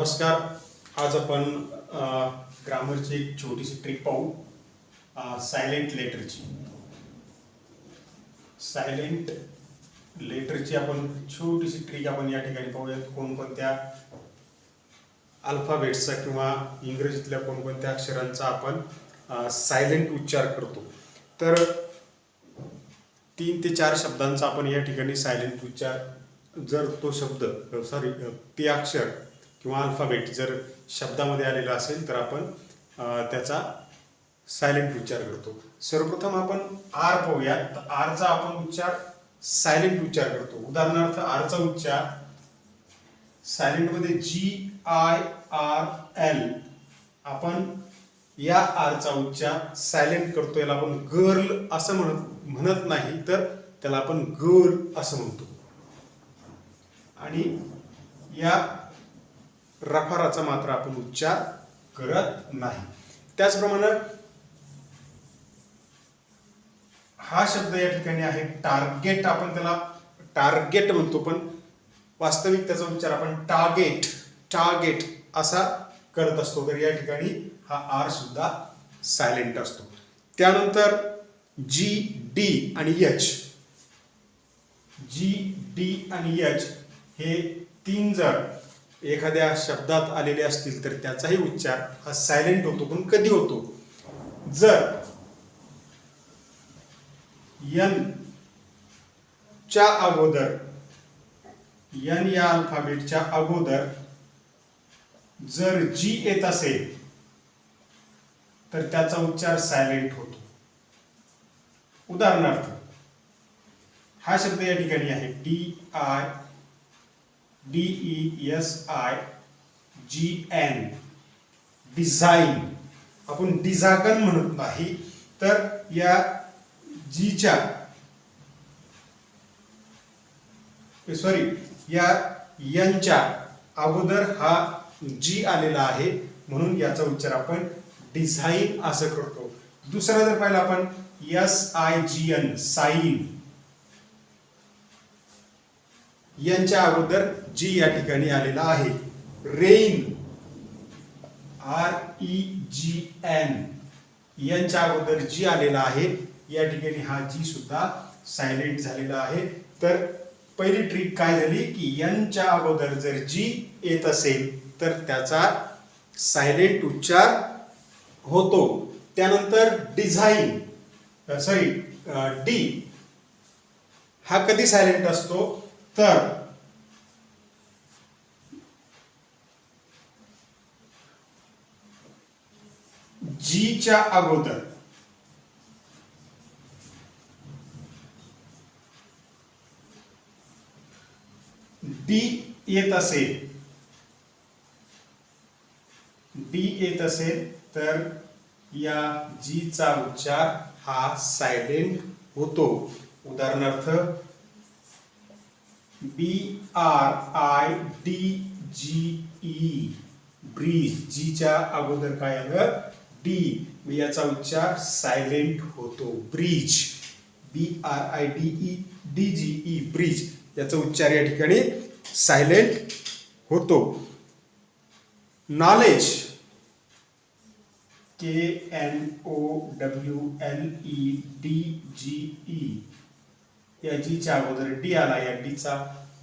नमस्कार. आज आपण ग्रामरची एक छोटीशी ट्रिक पाहू. सायलेंट लेटरची आपण छोटीशी ट्रिक आपण या ठिकाणी पाहूयात. कोणकोणत्या अल्फाबेट्सचा किंवा इंग्रजीतल्या कोणकोणत्या अक्षरांचा आपण सायलेंट उच्चार करतो. तर 3 ते 4 शब्दांचा आपण या ठिकाणी सायलेंट उच्चार, जर तो शब्द ते अक्षर किंवा अल्फाबेट जर शब्दामध्ये आलेला असेल तर आपण त्याचा सायलेंट उच्चार करतो. सर्वप्रथम आपण आर पाहूयात. आरचा आपण उच्चार सायलेंट उच्चार करतो. उदाहरणार्थ आरचा उच्चार सायलेंटमध्ये GIRL. आपण या आरचा उच्चार सायलेंट करतो. याला आपण गर्ल असं म्हणत नाही, तर त्याला आपण गर्ल असं म्हणतो. आणि या रफाराचा मात्र आपण उच्चार करत नाही. त्याचप्रमाणे हा शब्द या ठिकाणी आहे टार्गेट. आपण त्याला टार्गेट म्हणतो, पण वास्तविक त्याचा उच्चार आपण टार्गेट असा करत असतो. तर या ठिकाणी हा आर सुद्धा सायलेंट असतो. त्यानंतर GD आणि H हे 3 जर एखाद्या शब्दात आलेले असतील तर त्याचाही उच्चार हा सायलेंट होतो. पण कधी होतो? जर N च्या अगोदर, N या अल्फाबेटच्या अगोदर जर G येत असेल तर त्याचा उच्चार सायलेंट होतो. उदाहरणार्थ हा शब्द या ठिकाणी आहे DESIGN, डिझाईन. आपण डिझागन म्हणत नाही, तर या या यनच्या अगोदर हा जी आलेला आहे, म्हणून याचा उच्चार आपण डिझाईन असं करतो. दुसरा जर पाहिलं आपण SIGN, साईन. यांच्या अगोदर जी या ठिकाणी आलेला आहे. Rain, REGN. यांच्या अगोदर जी आलेला आहे, या ठिकाणी हा जी सुद्धा सायलेंट झालेला आहे. तर पहिली ट्रिक काय झाली की यांच्या अगोदर जर जी येत असेल तर त्याचा सायलेंट उच्चार होतो. त्यानंतर डी हा कधी सायलेंट असतो? तर जी च्या अगोदर डी येत असेल तर या जी चा उच्चार हा सायलेंट होतो. उदाहरणार्थ BRIDGE, ब्रिज. जी च्या अगोदर काय आलं? डी. याचा उच्चार सायलेंट होतो. Bridge, BRIDGE, bridge. याचा उच्चार या ठिकाणी सायलेंट होतो. Knowledge, KNOWLEDGE. या जी च्या अगोदर डी आला, या डी चा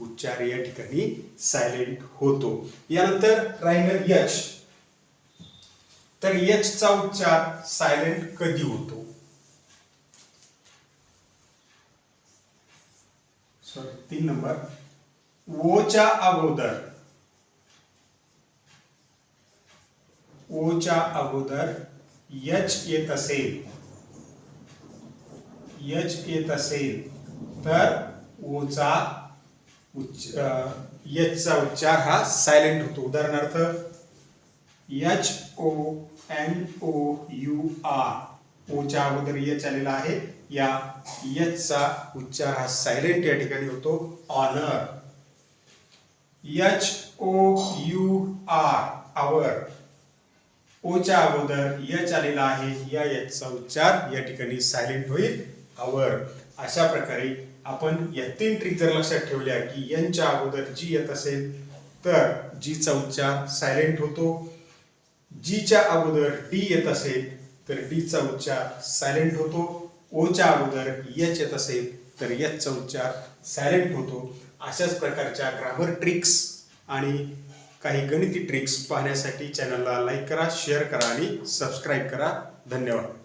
उच्चार या ठिकाणी सायलेंट होतो. यानंतर राहिलं एच. तर एच चा उच्चार सायलेंट कधी होतो? Sorry, 3 number. ओ च्या अगोदर एच येत असेल तर ओचा एच चा उच्चार हा सायलेंट होतो. उदाहरणार्थ HONOUR. ओ च्या अगोदर एच आलेला आहे, या एच चा उच्चार हा सायलेंट या ठिकाणी होतो. ऑनर. HOUR, आवर. ओ च्या अगोदर एच आलेला आहे, या एच चा उच्चार या ठिकाणी सायलेंट होईल. आवर. अशा प्रकारे आपण या 3 ट्रिक जर लक्षात ठेवल्या की यांच्या अगोदर जी येत असेल तर जीचा उच्चार सायलेंट होतो. जीच्या अगोदर डी येत असेल तर डीचा उच्चार सायलेंट होतो. ओच्या अगोदर एच येत असेल तर एचचा उच्चार सायलेंट होतो. अशाच प्रकारच्या ग्रामर ट्रिक्स आणि काही गणिती ट्रिक्स पाहण्यासाठी चॅनलला लाईक करा, शेअर करा आणि सबस्क्राईब करा. धन्यवाद.